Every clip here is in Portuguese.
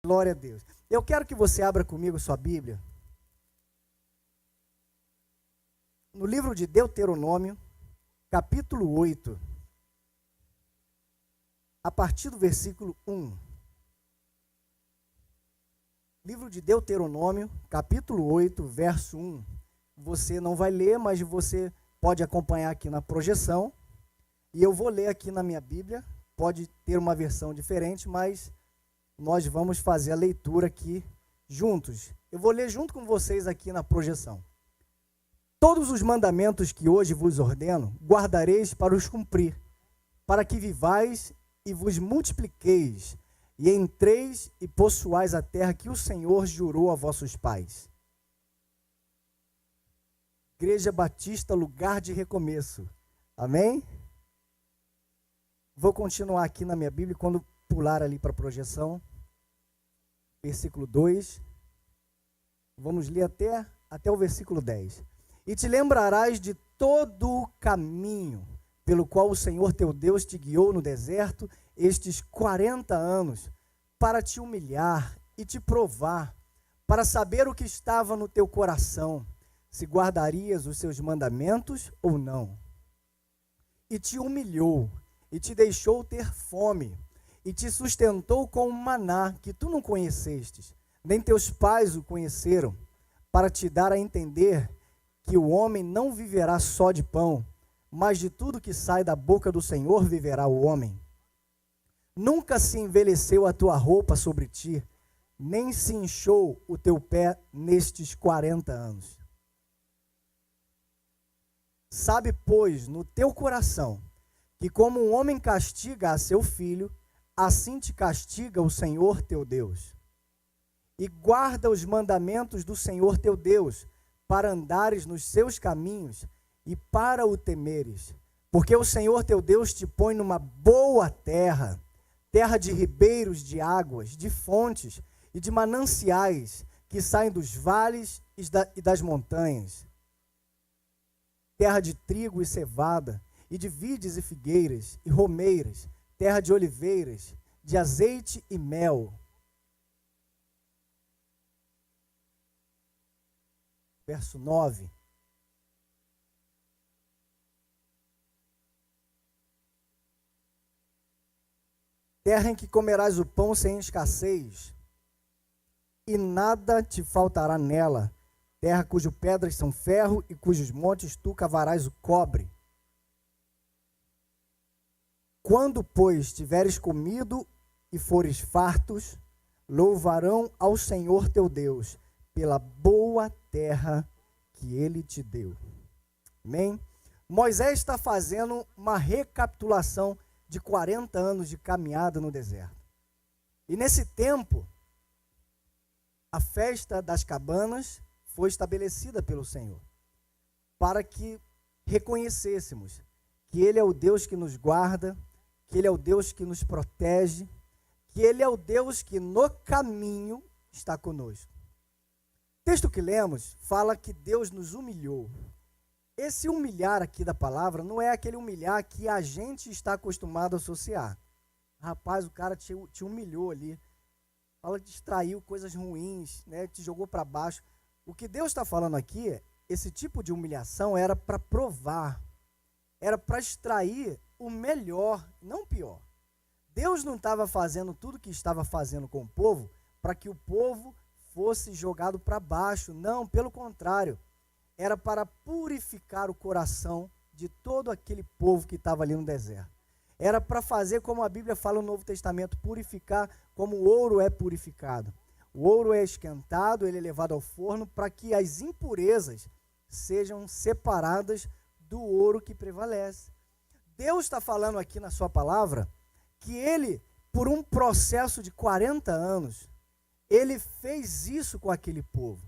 Glória a Deus. Eu quero que você abra comigo sua Bíblia no livro de Deuteronômio, capítulo 8, a partir do versículo 1. Livro de Deuteronômio, capítulo 8, verso 1. Você não vai ler, mas você pode acompanhar aqui na projeção. E eu vou ler aqui na minha Bíblia. Pode ter uma versão diferente, mas nós vamos fazer a leitura aqui juntos. Eu vou ler junto com vocês aqui na projeção. Todos os mandamentos que hoje vos ordeno, guardareis para os cumprir, para que vivais e vos multipliqueis, e entreis e possuais a terra que o Senhor jurou a vossos pais. Igreja Batista, lugar de recomeço. Amém? Vou continuar aqui na minha Bíblia, quando pular ali para a projeção, versículo 2, vamos ler até o versículo 10. E te lembrarás de todo o caminho pelo qual o Senhor teu Deus te guiou no deserto estes 40 anos, para te humilhar e te provar, para saber o que estava no teu coração, se guardarias os seus mandamentos ou não. E te humilhou, e te deixou ter fome, e te sustentou com um maná que tu não conhecestes, nem teus pais o conheceram, para te dar a entender que o homem não viverá só de pão, mas de tudo que sai da boca do Senhor viverá o homem. Nunca se envelheceu a tua roupa sobre ti, nem se inchou o teu pé nestes 40 anos. Sabe, pois, no teu coração, que como um homem castiga a seu filho, assim te castiga o Senhor teu Deus. E guarda os mandamentos do Senhor teu Deus, para andares nos seus caminhos e para o temeres. Porque o Senhor teu Deus te põe numa boa terra, terra de ribeiros de águas, de fontes e de mananciais que saem dos vales e das montanhas. Terra de trigo e cevada, e de vides e figueiras e romeiras, terra de oliveiras, de azeite e mel. Verso 9. Terra em que comerás o pão sem escassez, e nada te faltará nela. Terra cujas pedras são ferro e cujos montes tu cavarás o cobre. Quando, pois, tiveres comido e fores fartos, louvarão ao Senhor teu Deus pela boa terra que ele te deu. Amém? Moisés está fazendo uma recapitulação de 40 anos de caminhada no deserto. E nesse tempo, a festa das cabanas foi estabelecida pelo Senhor, para que reconhecêssemos que Ele é o Deus que nos guarda, que Ele é o Deus que nos protege, que Ele é o Deus que no caminho está conosco. O texto que lemos fala que Deus nos humilhou. Esse humilhar aqui da palavra não é aquele humilhar que a gente está acostumado a associar. Rapaz, o cara te humilhou ali, fala que distraiu coisas ruins, né, te jogou para baixo. O que Deus está falando aqui, esse tipo de humilhação era para provar, era para extrair o melhor, não o pior. Deus não estava fazendo tudo o que estava fazendo com o povo para que o povo fosse jogado para baixo. Não, pelo contrário. Era para purificar o coração de todo aquele povo que estava ali no deserto. Era para fazer como a Bíblia fala no Novo Testamento, purificar como o ouro é purificado. O ouro é esquentado, ele é levado ao forno para que as impurezas sejam separadas do ouro que prevalece. Deus está falando aqui na sua palavra que ele, por um processo de 40 anos, ele fez isso com aquele povo.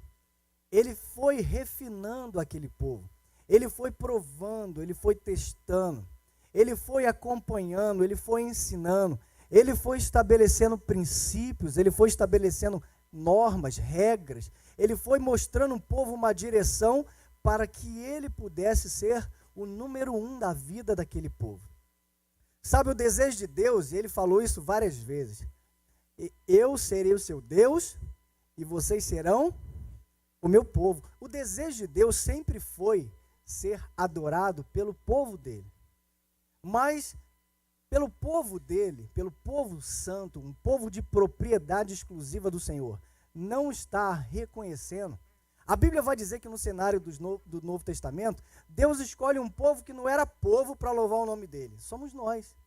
Ele foi refinando aquele povo. Ele foi provando, ele foi testando, ele foi acompanhando, ele foi ensinando, ele foi estabelecendo princípios, ele foi estabelecendo normas, regras, ele foi mostrando ao povo uma direção para que ele pudesse ser o número 1 da vida daquele povo. Sabe, o desejo de Deus, e ele falou isso várias vezes, Eu serei o seu Deus e vocês serão o meu povo. O desejo de Deus sempre foi ser adorado pelo povo dele. Mas pelo povo dele, pelo povo santo, um povo de propriedade exclusiva do Senhor, não está reconhecendo. A Bíblia vai dizer que no cenário do Novo Testamento, Deus escolhe um povo que não era povo para louvar o nome dele. Somos nós.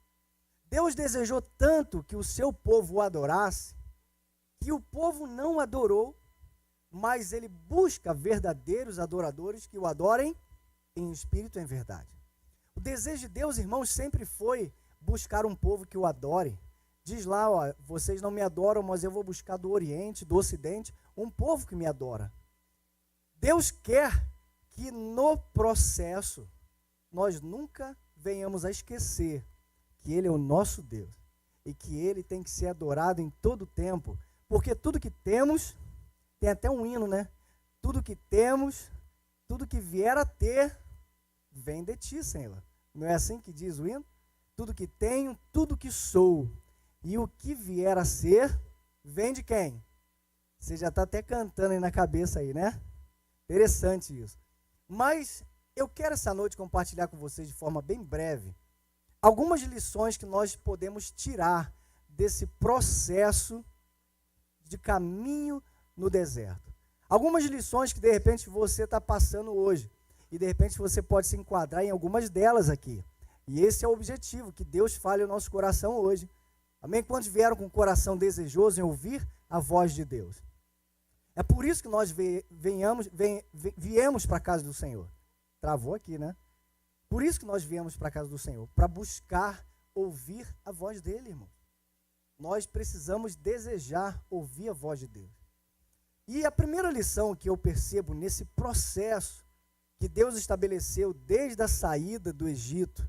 Deus desejou tanto que o seu povo o adorasse, que o povo não adorou, mas ele busca verdadeiros adoradores que o adorem em espírito e em verdade. O desejo de Deus, irmãos, sempre foi buscar um povo que o adore. Diz lá, ó, vocês não me adoram, mas eu vou buscar do Oriente, do Ocidente, um povo que me adora. Deus quer que no processo nós nunca venhamos a esquecer que Ele é o nosso Deus e que Ele tem que ser adorado em todo tempo, porque tudo que temos, tem até um hino, né? Tudo que temos, tudo que vier a ter, vem de Ti, Senhor. Não é assim que diz o hino? Tudo que tenho, tudo que sou, e o que vier a ser, vem de quem? Você já está até cantando aí na cabeça aí, né? Interessante isso. Mas eu quero essa noite compartilhar com vocês de forma bem breve algumas lições que nós podemos tirar desse processo de caminho no deserto. Algumas lições que de repente você está passando hoje e de repente você pode se enquadrar em algumas delas aqui. E esse é o objetivo, que Deus fale o nosso coração hoje. Amém? Quantos vieram com o coração desejoso em ouvir a voz de Deus? É por isso que nós viemos para a casa do Senhor. Travou aqui, né? Por isso que nós viemos para a casa do Senhor, para buscar ouvir a voz dele, irmão. Nós precisamos desejar ouvir a voz de Deus. E a primeira lição que eu percebo nesse processo que Deus estabeleceu desde a saída do Egito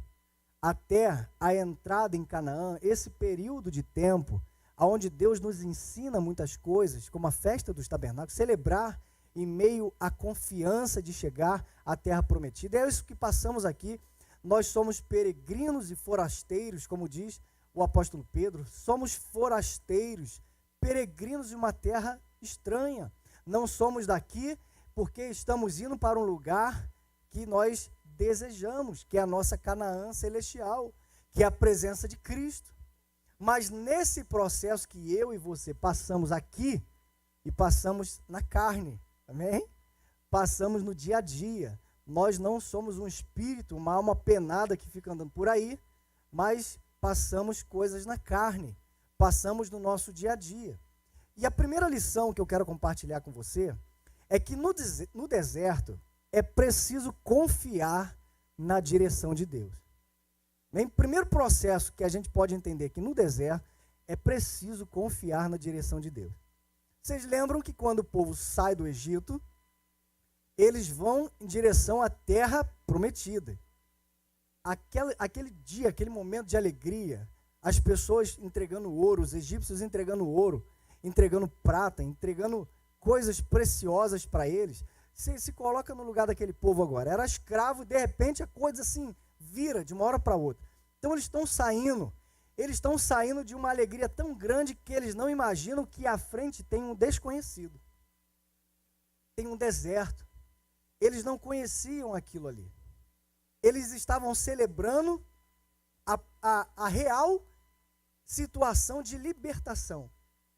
até a entrada em Canaã, esse período de tempo, onde Deus nos ensina muitas coisas, como a festa dos tabernáculos, celebrar em meio à confiança de chegar à terra prometida. É isso que passamos aqui. Nós somos peregrinos e forasteiros, como diz o apóstolo Pedro. Somos forasteiros, peregrinos de uma terra estranha. Não somos daqui porque estamos indo para um lugar que nós desejamos, que é a nossa Canaã celestial, que é a presença de Cristo. Mas nesse processo que eu e você passamos aqui, e passamos na carne, amém? Passamos no dia a dia. Nós não somos um espírito, uma alma penada que fica andando por aí, mas passamos coisas na carne, passamos no nosso dia a dia. E a primeira lição que eu quero compartilhar com você é que no deserto é preciso confiar na direção de Deus. O primeiro processo que a gente pode entender que no deserto é preciso confiar na direção de Deus. Vocês lembram que quando o povo sai do Egito, eles vão em direção à terra prometida. Aquele dia, aquele momento de alegria, as pessoas entregando ouro, os egípcios entregando ouro, entregando prata, entregando coisas preciosas para eles. Você se coloca no lugar daquele povo agora. Era escravo, de repente a coisa assim vira de uma hora para outra. Então eles estão saindo de uma alegria tão grande que eles não imaginam que à frente tem um desconhecido. Tem um deserto. Eles não conheciam aquilo ali. Eles estavam celebrando a real situação de libertação.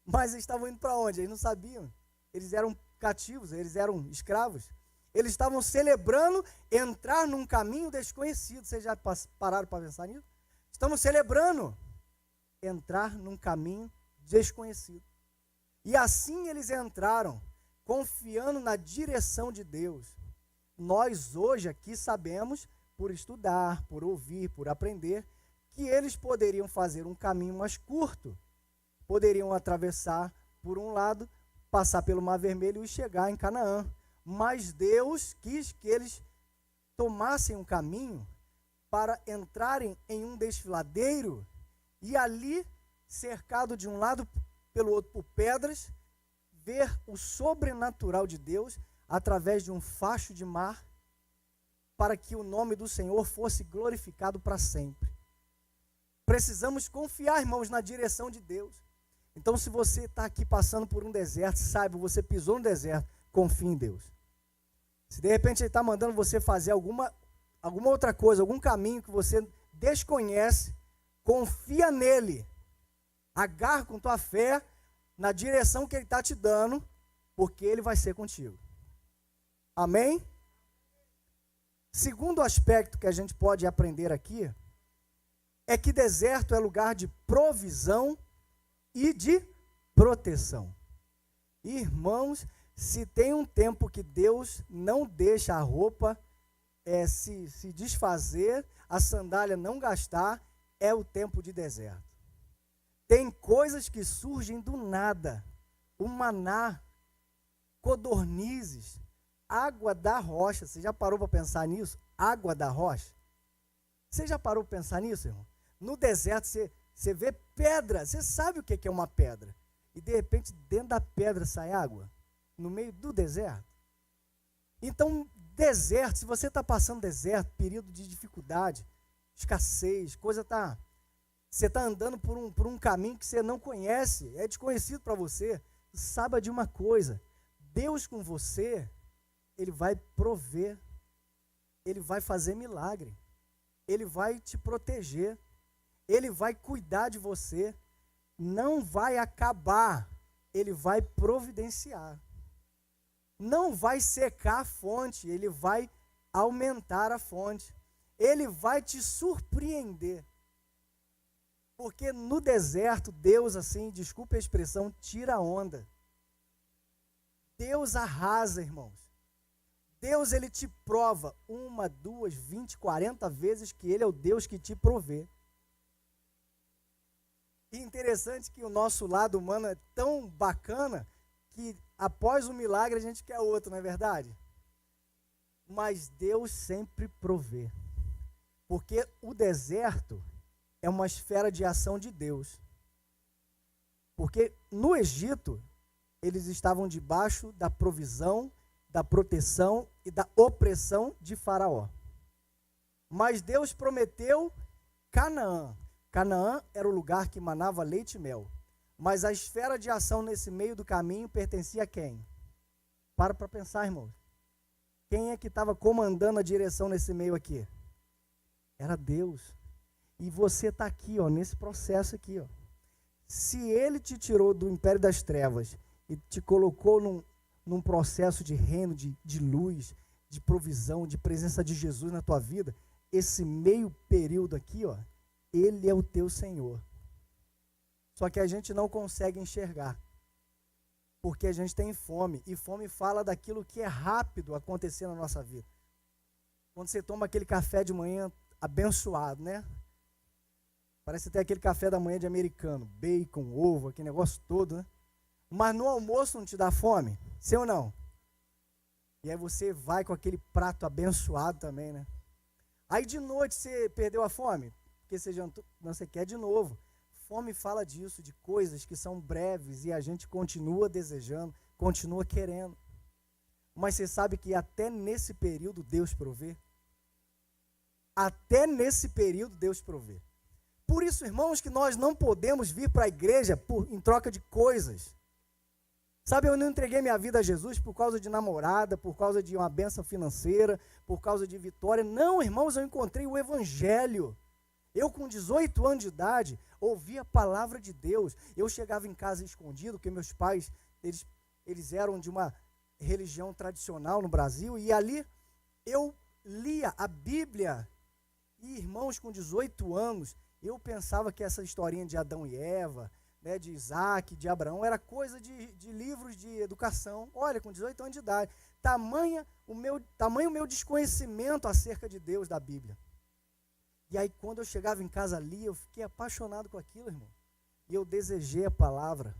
Mas eles estavam indo para onde? Eles não sabiam. Eles eram cativos, eles eram escravos. Eles estavam celebrando entrar num caminho desconhecido. Vocês já pararam para pensar nisso? Estamos celebrando entrar num caminho desconhecido. E assim eles entraram, confiando na direção de Deus. Nós hoje aqui sabemos, por estudar, por ouvir, por aprender, que eles poderiam fazer um caminho mais curto. Poderiam atravessar por um lado, passar pelo Mar Vermelho e chegar em Canaã. Mas Deus quis que eles tomassem um caminho para entrarem em um desfiladeiro e ali, cercado de um lado pelo outro por pedras, ver o sobrenatural de Deus através de um facho de mar, para que o nome do Senhor fosse glorificado para sempre. Precisamos confiar, irmãos, na direção de Deus. Então, se você está aqui passando por um deserto, saiba, você pisou no deserto, confie em Deus. Se de repente Ele está mandando você fazer alguma outra coisa, algum caminho que você desconhece, confia nele. Agarra com tua fé na direção que Ele está te dando, porque Ele vai ser contigo. Amém? Segundo aspecto que a gente pode aprender aqui, é que deserto é lugar de provisão e de proteção. Irmãos, se tem um tempo que Deus não deixa a roupa se desfazer, a sandália não gastar, é o tempo de deserto. Tem coisas que surgem do nada. O maná, codornizes, água da rocha. Você já parou para pensar nisso? Água da rocha. Você já parou para pensar nisso, irmão? No deserto você vê pedra, você sabe o que é uma pedra. E de repente dentro da pedra sai água. No meio do deserto. Então, deserto, se você está passando deserto, período de dificuldade, escassez, você está andando por um caminho que você não conhece, é desconhecido para você, saiba de uma coisa, Deus com você, Ele vai prover, Ele vai fazer milagre, Ele vai te proteger, Ele vai cuidar de você, não vai acabar, Ele vai providenciar. Não vai secar a fonte, Ele vai aumentar a fonte. Ele vai te surpreender. Porque no deserto, Deus, assim, desculpe a expressão, tira a onda. Deus arrasa, irmãos. Deus, Ele te prova 1, 2, 20, 40 vezes que Ele é o Deus que te provê. E interessante que o nosso lado humano é tão bacana que após um milagre a gente quer outro, não é verdade? Mas Deus sempre provê. Porque o deserto é uma esfera de ação de Deus. Porque no Egito, eles estavam debaixo da provisão, da proteção e da opressão de Faraó. Mas Deus prometeu Canaã. Canaã era o lugar que manava leite e mel. Mas a esfera de ação nesse meio do caminho pertencia a quem? Para pensar, irmãos. Quem é que estava comandando a direção nesse meio aqui? Era Deus. E você está aqui, ó, nesse processo aqui, ó. Se Ele te tirou do império das trevas e te colocou num processo de reino, de luz, de provisão, de presença de Jesus na tua vida, esse meio período aqui, ó, Ele é o teu Senhor. Só que a gente não consegue enxergar, porque a gente tem fome, e fome fala daquilo que é rápido acontecer na nossa vida. Quando você toma aquele café de manhã abençoado, né? Parece ter aquele café da manhã de americano, bacon, ovo, aquele negócio todo, né? Mas no almoço não te dá fome, sim ou não? E aí você vai com aquele prato abençoado também, né? Aí de noite você perdeu a fome, porque você jantou, não, você quer de novo. Fome fala disso, de coisas que são breves e a gente continua desejando, continua querendo. Mas você sabe que até nesse período Deus provê? Até nesse período Deus provê. Por isso, irmãos, que nós não podemos vir para a igreja em troca de coisas. Sabe, eu não entreguei minha vida a Jesus por causa de namorada, por causa de uma bênção financeira, por causa de vitória. Não, irmãos, eu encontrei o Evangelho. Eu, com 18 anos de idade, ouvi a palavra de Deus. Eu chegava em casa escondido, porque meus pais, eles eram de uma religião tradicional no Brasil, e ali eu lia a Bíblia. E, irmãos, com 18 anos, eu pensava que essa historinha de Adão e Eva, né, de Isaac, de Abraão, era coisa de livros de educação. Olha, com 18 anos de idade, tamanho o meu desconhecimento acerca de Deus, da Bíblia. E aí, quando eu chegava em casa ali, eu fiquei apaixonado com aquilo, irmão. E eu desejei a palavra.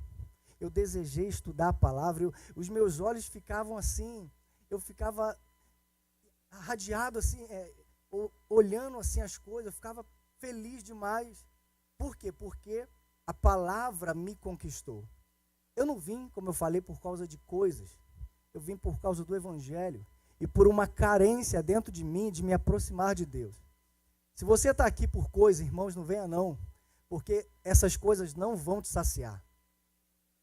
Eu desejei estudar a palavra. Os meus olhos ficavam assim, eu ficava radiado assim, olhando assim as coisas, eu ficava feliz demais. Por quê? Porque a palavra me conquistou. Eu não vim, como eu falei, por causa de coisas. Eu vim por causa do Evangelho. E por uma carência dentro de mim de me aproximar de Deus. Se você está aqui por coisas, irmãos, não venha não. Porque essas coisas não vão te saciar.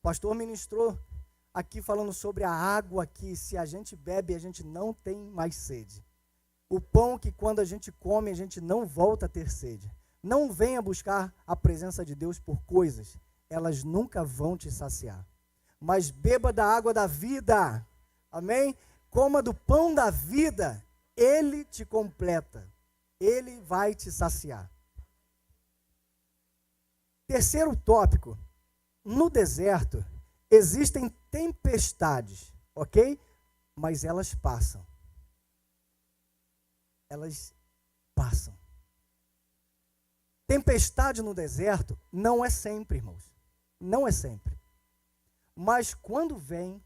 O pastor ministrou aqui falando sobre a água que se a gente bebe, a gente não tem mais sede. O pão que quando a gente come, a gente não volta a ter sede. Não venha buscar a presença de Deus por coisas, elas nunca vão te saciar. Mas beba da água da vida, amém? Coma do pão da vida, ele te completa, ele vai te saciar. Terceiro tópico, no deserto existem tempestades, ok? Mas elas passam. Elas passam. Tempestade no deserto não é sempre, irmãos. Não é sempre. Mas quando vem,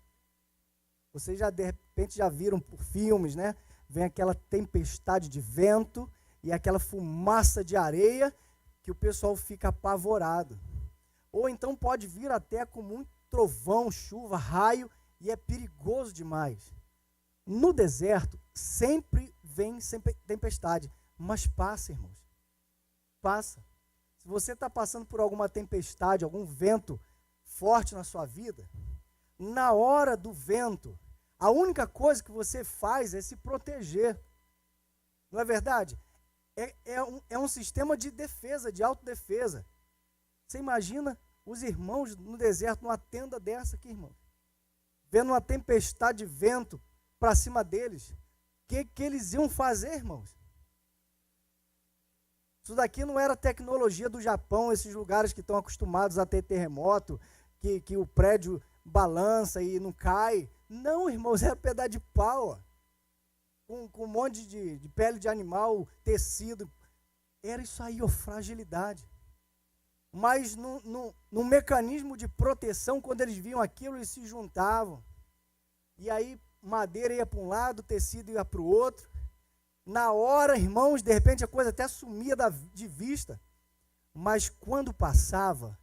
vocês já de repente já viram por filmes, né? Vem aquela tempestade de vento e aquela fumaça de areia que o pessoal fica apavorado. Ou então pode vir até com muito trovão, chuva, raio e é perigoso demais. No deserto sempre vem tempestade, mas passa, irmãos. Passa. Se você está passando por alguma tempestade, algum vento forte na sua vida, na hora do vento, a única coisa que você faz é se proteger. Não é verdade? É um sistema de defesa, de autodefesa. Você imagina os irmãos no deserto, numa tenda dessa aqui, irmão, vendo uma tempestade de vento para cima deles. O que eles iam fazer, irmãos? Isso daqui não era tecnologia do Japão, esses lugares que estão acostumados a ter terremoto, que o prédio balança e não cai. Não, irmãos, era pedaço de pau, com um monte de pele de animal, tecido. Era isso aí, fragilidade. Mas no mecanismo de proteção, quando eles viam aquilo, eles se juntavam. E aí, madeira ia para um lado, tecido ia para o outro. Na hora, irmãos, de repente a coisa até sumia de vista. Mas quando passava,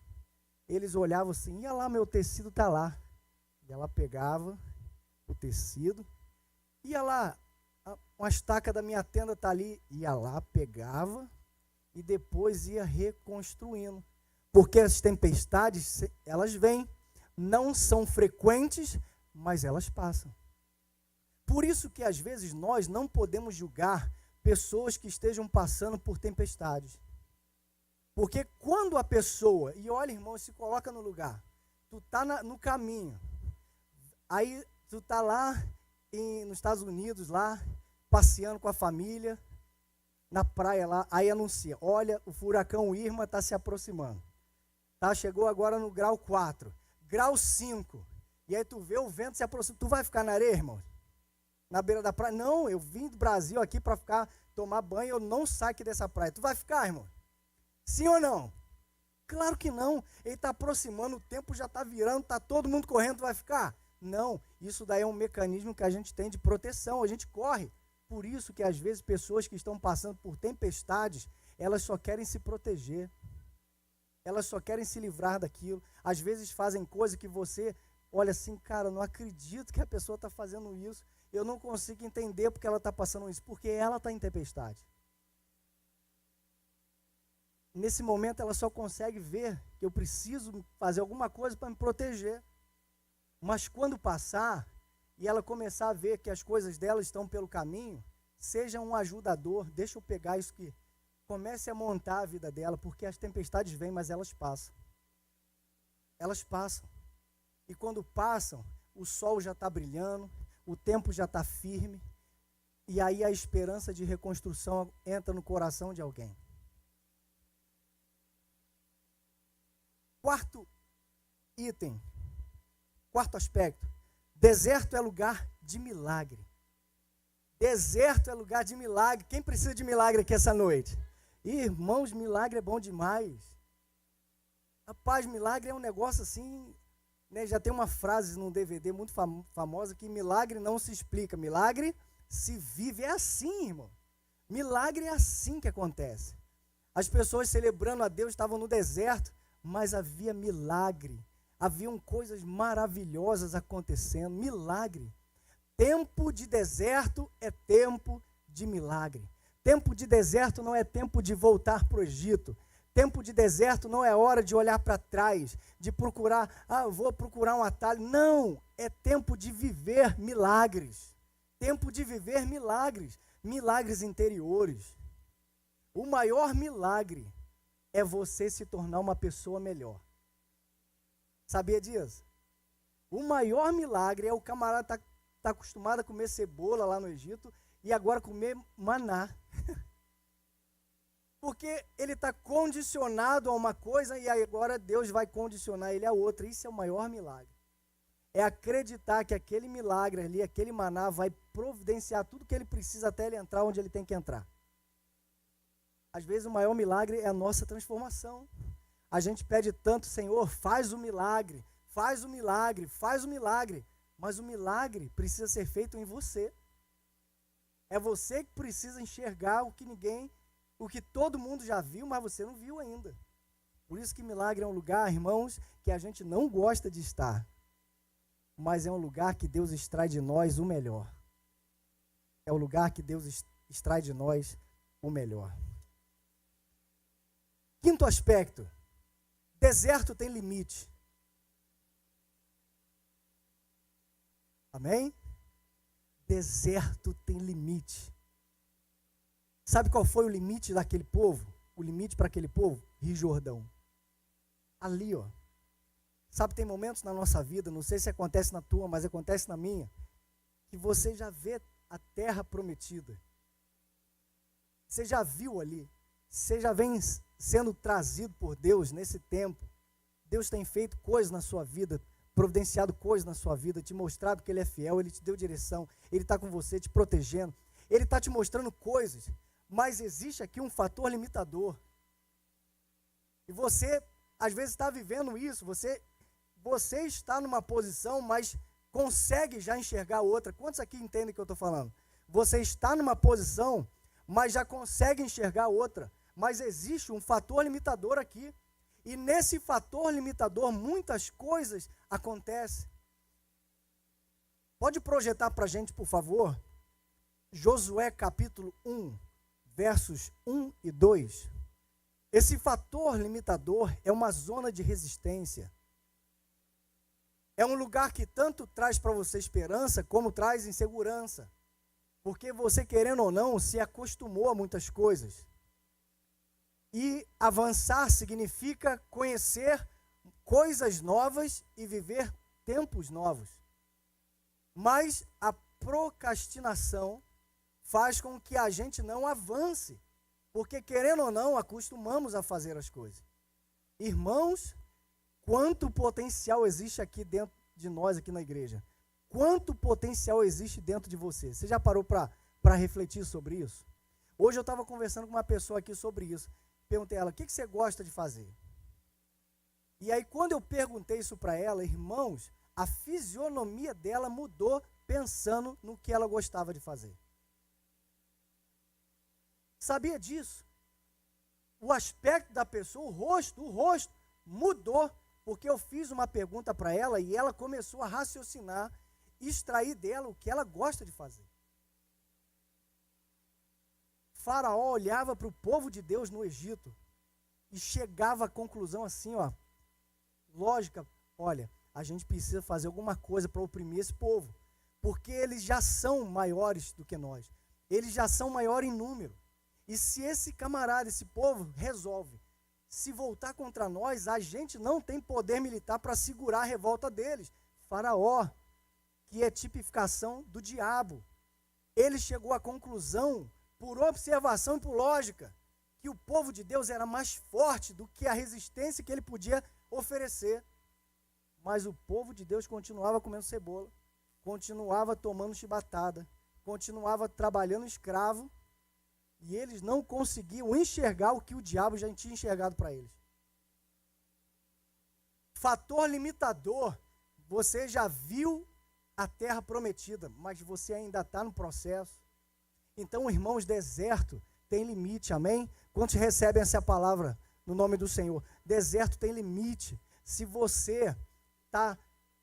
eles olhavam assim, ia lá, meu tecido está lá. E ela pegava o tecido, ia lá, uma estaca da minha tenda está ali, ia lá, pegava e depois ia reconstruindo. Porque as tempestades, elas vêm, não são frequentes, mas elas passam. Por isso que às vezes nós não podemos julgar pessoas que estejam passando por tempestades. Porque quando a pessoa, e olha, irmão, se coloca no lugar, tu está no caminho, aí tu está lá nos Estados Unidos, lá, passeando com a família, na praia lá, aí anuncia, olha, o furacão Irma está se aproximando. Tá, chegou agora no grau 4, grau 5, e aí tu vê o vento se aproximando, tu vai ficar na areia, irmão? Na beira da praia? Não, eu vim do Brasil aqui para tomar banho, eu não saio aqui dessa praia. Tu vai ficar, irmão? Sim ou não? Claro que não. Ele está aproximando, o tempo já está virando, está todo mundo correndo, tu vai ficar? Não, isso daí é um mecanismo que a gente tem de proteção, a gente corre. Por isso que às vezes pessoas que estão passando por tempestades, elas só querem se proteger. Elas só querem se livrar daquilo. Às vezes fazem coisa que você olha assim, cara, não acredito que a pessoa está fazendo isso. Eu não consigo entender porque ela está passando isso. Porque ela está em tempestade. Nesse momento ela só consegue ver que eu preciso fazer alguma coisa para me proteger. Mas quando passar e ela começar a ver que as coisas dela estão pelo caminho, seja um ajudador, deixa eu pegar isso aqui. Comece a montar a vida dela, porque as tempestades vêm, mas elas passam. Elas passam. E quando passam, o sol já está brilhando, o tempo já está firme, e aí a esperança de reconstrução entra no coração de alguém. Quarto item, quarto aspecto, deserto é lugar de milagre. Deserto é lugar de milagre. Quem precisa de milagre aqui essa noite? Irmãos, milagre é bom demais. Rapaz, milagre é um negócio assim, né? Já tem uma frase num DVD muito famosa que milagre não se explica, milagre se vive. É assim, irmão. Milagre é assim que acontece. As pessoas celebrando a Deus estavam no deserto, mas havia milagre. Haviam coisas maravilhosas acontecendo. Milagre. Tempo de deserto é tempo de milagre. Tempo de deserto não é tempo de voltar para o Egito. Tempo de deserto não é hora de olhar para trás, de procurar, eu vou procurar um atalho. Não, é tempo de viver milagres. Tempo de viver milagres, milagres interiores. O maior milagre é você se tornar uma pessoa melhor. Sabia disso? O maior milagre é o camarada tá acostumado a comer cebola lá no Egito e agora comer maná. Porque ele está condicionado a uma coisa e agora Deus vai condicionar ele a outra. Isso é o maior milagre. É acreditar que aquele milagre ali, aquele maná vai providenciar tudo que ele precisa até ele entrar onde ele tem que entrar. Às vezes o maior milagre é a nossa transformação. A gente pede tanto, Senhor, faz o milagre, faz o milagre, faz o milagre. Mas o milagre precisa ser feito em você. É você que precisa enxergar o que todo mundo já viu, mas você não viu ainda. Por isso que milagre é um lugar, irmãos, que a gente não gosta de estar. Mas é um lugar que Deus extrai de nós o melhor. É o lugar que Deus extrai de nós o melhor. Quinto aspecto. Deserto tem limite. Amém? Deserto tem limite. Sabe qual foi o limite daquele povo? O limite para aquele povo? Rio Jordão. Ali, ó. Sabe, tem momentos na nossa vida, não sei se acontece na tua, mas acontece na minha, que você já vê a terra prometida. Você já viu ali. Você já vem sendo trazido por Deus nesse tempo. Deus tem feito coisas na sua vida, providenciado coisas na sua vida, te mostrado que Ele é fiel, Ele te deu direção, Ele está com você, te protegendo. Ele está te mostrando coisas. Mas existe aqui um fator limitador. E você, às vezes, está vivendo isso. Você está numa posição, mas consegue já enxergar outra. Quantos aqui entendem o que eu estou falando? Você está numa posição, mas já consegue enxergar outra. Mas existe um fator limitador aqui. E nesse fator limitador, muitas coisas acontecem. Pode projetar para a gente, por favor? Josué capítulo 1. Versos 1 e 2, esse fator limitador é uma zona de resistência. É um lugar que tanto traz para você esperança, como traz insegurança. Porque você, querendo ou não, se acostumou a muitas coisas. E avançar significa conhecer coisas novas e viver tempos novos. Mas a procrastinação faz com que a gente não avance, porque, querendo ou não, acostumamos a fazer as coisas. Irmãos, quanto potencial existe aqui dentro de nós, aqui na igreja? Quanto potencial existe dentro de você? Você já parou para refletir sobre isso? Hoje eu estava conversando com uma pessoa aqui sobre isso. Perguntei a ela, o que você gosta de fazer? E aí, quando eu perguntei isso para ela, irmãos, a fisionomia dela mudou pensando no que ela gostava de fazer. Sabia disso? O aspecto da pessoa, o rosto mudou, porque eu fiz uma pergunta para ela e ela começou a raciocinar, extrair dela o que ela gosta de fazer. Faraó olhava para o povo de Deus no Egito e chegava à conclusão assim, ó, lógica, olha, a gente precisa fazer alguma coisa para oprimir esse povo, porque eles já são maiores do que nós, eles já são maiores em número. E se esse camarada, esse povo, resolve se voltar contra nós, a gente não tem poder militar para segurar a revolta deles. Faraó, que é tipificação do diabo, ele chegou à conclusão, por observação e por lógica, que o povo de Deus era mais forte do que a resistência que ele podia oferecer. Mas o povo de Deus continuava comendo cebola, continuava tomando chibatada, continuava trabalhando escravo, e eles não conseguiam enxergar o que o diabo já tinha enxergado para eles. Fator limitador, você já viu a terra prometida, mas você ainda está no processo. Então, irmãos, deserto tem limite, amém? Quantos recebem essa palavra no nome do Senhor? Deserto tem limite. Se você está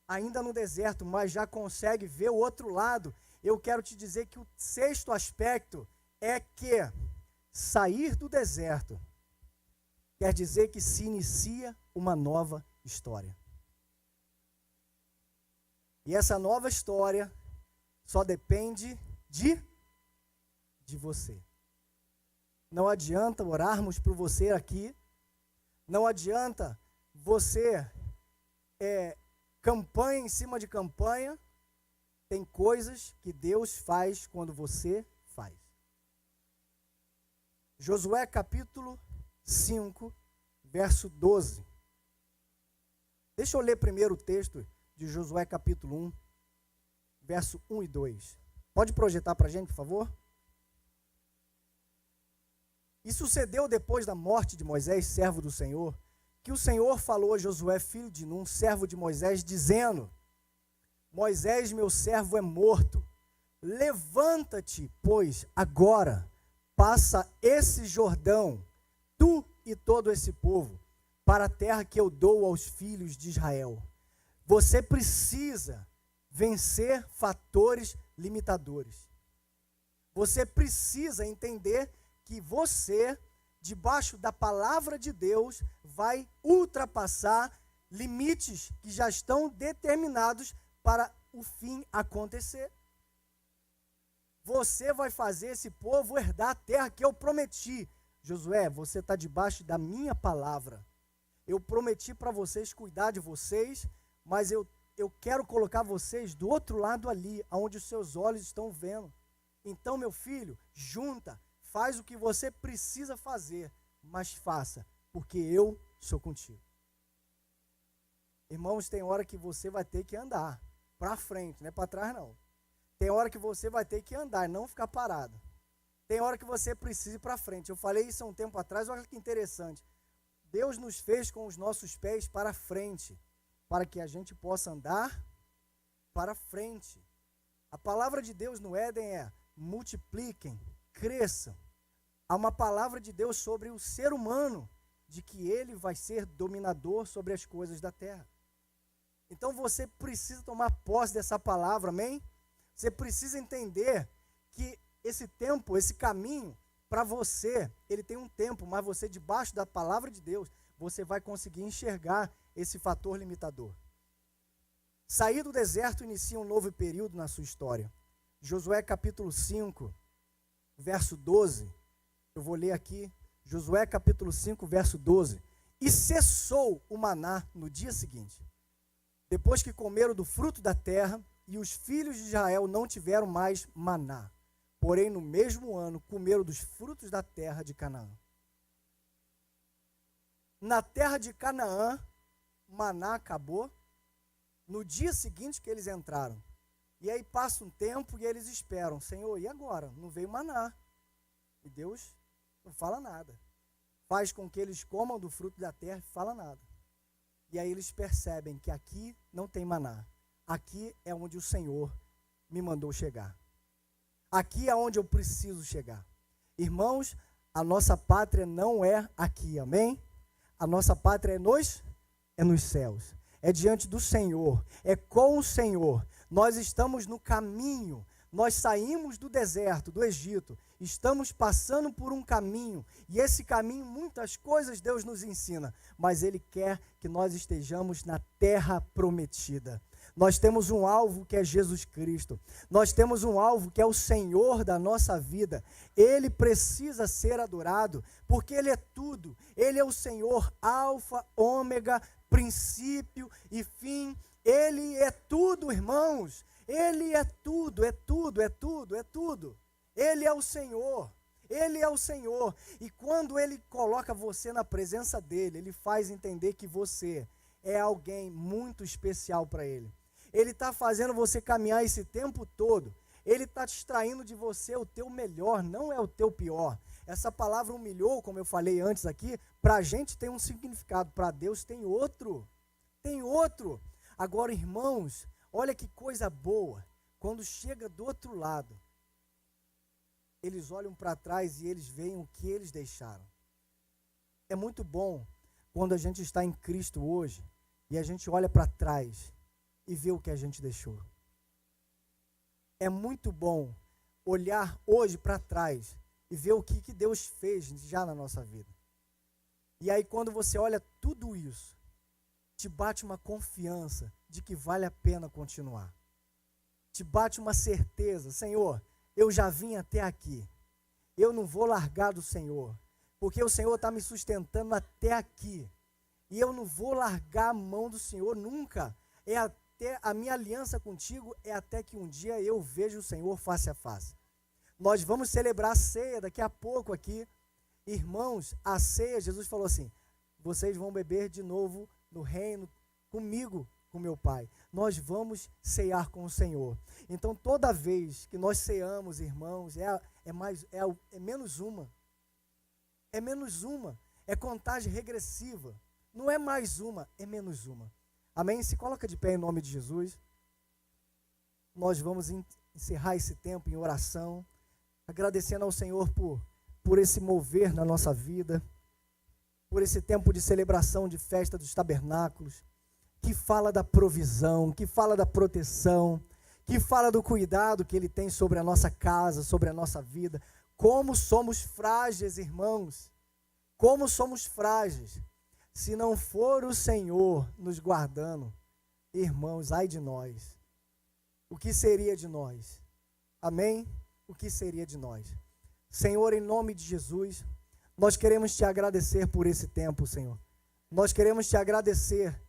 ainda no deserto, mas já consegue ver o outro lado, eu quero te dizer que o sexto aspecto é que sair do deserto quer dizer que se inicia uma nova história. E essa nova história só depende de você. Não adianta orarmos por você aqui, não adianta você campanha em cima de campanha. Tem coisas que Deus faz quando você faz. Josué capítulo 5, verso 12. Deixa eu ler primeiro o texto de Josué capítulo 1, verso 1 e 2. Pode projetar para a gente, por favor? E sucedeu depois da morte de Moisés, servo do Senhor, que o Senhor falou a Josué, filho de Num, servo de Moisés, dizendo: Moisés, meu servo, é morto. Levanta-te, pois, agora, passa esse Jordão, tu e todo esse povo, para a terra que eu dou aos filhos de Israel. Você precisa vencer fatores limitadores. Você precisa entender que você, debaixo da palavra de Deus, vai ultrapassar limites que já estão determinados para o fim acontecer. Você vai fazer esse povo herdar a terra que eu prometi. Josué, você está debaixo da minha palavra. Eu prometi para vocês cuidar de vocês, mas eu quero colocar vocês do outro lado ali, onde os seus olhos estão vendo. Então, meu filho, junta, faz o que você precisa fazer, mas faça, porque eu sou contigo. Irmãos, tem hora que você vai ter que andar para frente, não é para trás não. Tem hora que você vai ter que andar, não ficar parado. Tem hora que você precisa ir para frente. Eu falei isso há um tempo atrás, olha que interessante. Deus nos fez com os nossos pés para frente, para que a gente possa andar para frente. A palavra de Deus no Éden é: multipliquem, cresçam. Há uma palavra de Deus sobre o ser humano, de que ele vai ser dominador sobre as coisas da terra. Então você precisa tomar posse dessa palavra, amém? Você precisa entender que esse tempo, esse caminho, para você, ele tem um tempo, mas você, debaixo da palavra de Deus, você vai conseguir enxergar esse fator limitador. Sair do deserto inicia um novo período na sua história. Josué capítulo 5, verso 12. Eu vou ler aqui, Josué capítulo 5, verso 12. E cessou o maná no dia seguinte, depois que comeram do fruto da terra, e os filhos de Israel não tiveram mais maná. Porém, no mesmo ano, comeram dos frutos da terra de Canaã. Na terra de Canaã, maná acabou. No dia seguinte que eles entraram. E aí passa um tempo e eles esperam. Senhor, e agora? Não veio maná. E Deus não fala nada. Faz com que eles comam do fruto da terra e fala nada. E aí eles percebem que aqui não tem maná. Aqui é onde o Senhor me mandou chegar. Aqui é onde eu preciso chegar. Irmãos, a nossa pátria não é aqui, amém? A nossa pátria é nos céus. É diante do Senhor, é com o Senhor. Nós estamos no caminho. Nós saímos do deserto, do Egito, estamos passando por um caminho, e esse caminho, muitas coisas Deus nos ensina, mas Ele quer que nós estejamos na terra prometida. Nós temos um alvo que é Jesus Cristo, nós temos um alvo que é o Senhor da nossa vida. Ele precisa ser adorado, porque Ele é tudo, Ele é o Senhor, alfa, ômega, princípio e fim. Ele é tudo, irmãos. Ele é tudo, é tudo, é tudo, é tudo. Ele é o Senhor, Ele é o Senhor. E quando Ele coloca você na presença dEle, Ele faz entender que você é alguém muito especial para Ele. Ele está fazendo você caminhar esse tempo todo. Ele está extraindo de você o teu melhor, não é o teu pior. Essa palavra humilhou, como eu falei antes aqui, para a gente tem um significado, para Deus tem outro. Tem outro. Agora, irmãos, olha que coisa boa, quando chega do outro lado, eles olham para trás e eles veem o que eles deixaram. É muito bom quando a gente está em Cristo hoje e a gente olha para trás e vê o que a gente deixou. É muito bom olhar hoje para trás e ver o que Deus fez já na nossa vida. E aí quando você olha tudo isso, te bate uma confiança de que vale a pena continuar. Te bate uma certeza, Senhor, eu já vim até aqui. Eu não vou largar do Senhor, porque o Senhor está me sustentando até aqui. E eu não vou largar a mão do Senhor nunca. A minha aliança contigo é até que um dia eu veja o Senhor face a face. Nós vamos celebrar a ceia daqui a pouco aqui. Irmãos, a ceia, Jesus falou assim, vocês vão beber de novo no reino comigo, com meu Pai. Nós vamos cear com o Senhor. Então, toda vez que nós ceamos, irmãos, é menos uma. É menos uma. É contagem regressiva. Não é mais uma, é menos uma. Amém? Se coloca de pé em nome de Jesus. Nós vamos encerrar esse tempo em oração, agradecendo ao Senhor por esse mover na nossa vida, por esse tempo de celebração de festa dos tabernáculos, que fala da provisão, que fala da proteção, que fala do cuidado que Ele tem sobre a nossa casa, sobre a nossa vida. Como somos frágeis, irmãos, como somos frágeis. Se não for o Senhor nos guardando, irmãos, ai de nós. O que seria de nós? Amém? O que seria de nós? Senhor, em nome de Jesus, nós queremos Te agradecer por esse tempo, Senhor. Nós queremos Te agradecer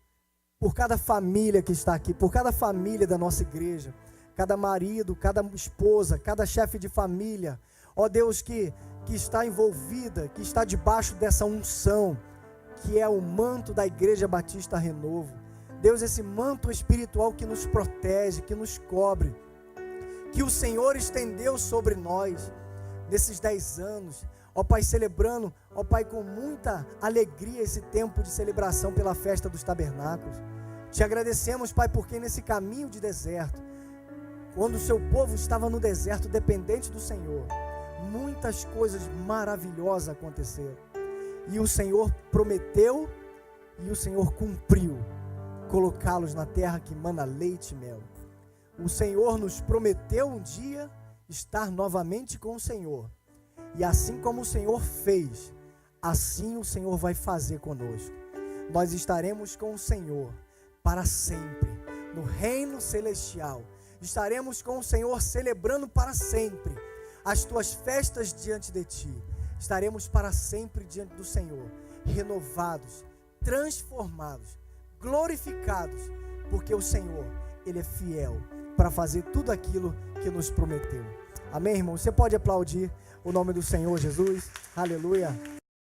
por cada família que está aqui, por cada família da nossa igreja, cada marido, cada esposa, cada chefe de família, ó Deus, que está envolvida, que está debaixo dessa unção, que é o manto da Igreja Batista Renovo. Deus, esse manto espiritual que nos protege, que nos cobre, que o Senhor estendeu sobre nós, nesses 10 anos, ó Pai, celebrando, ó Pai, com muita alegria esse tempo de celebração pela festa dos tabernáculos. Te agradecemos, Pai, porque nesse caminho de deserto, quando o seu povo estava no deserto dependente do Senhor, muitas coisas maravilhosas aconteceram. E o Senhor prometeu e o Senhor cumpriu colocá-los na terra que mana leite e mel. O Senhor nos prometeu um dia estar novamente com o Senhor. E assim como o Senhor fez, assim o Senhor vai fazer conosco. Nós estaremos com o Senhor para sempre, no reino celestial. Estaremos com o Senhor celebrando para sempre as tuas festas diante de ti. Estaremos para sempre diante do Senhor, renovados, transformados, glorificados, porque o Senhor, Ele é fiel para fazer tudo aquilo que nos prometeu. Amém, irmão? Você pode aplaudir o nome do Senhor Jesus? Aleluia.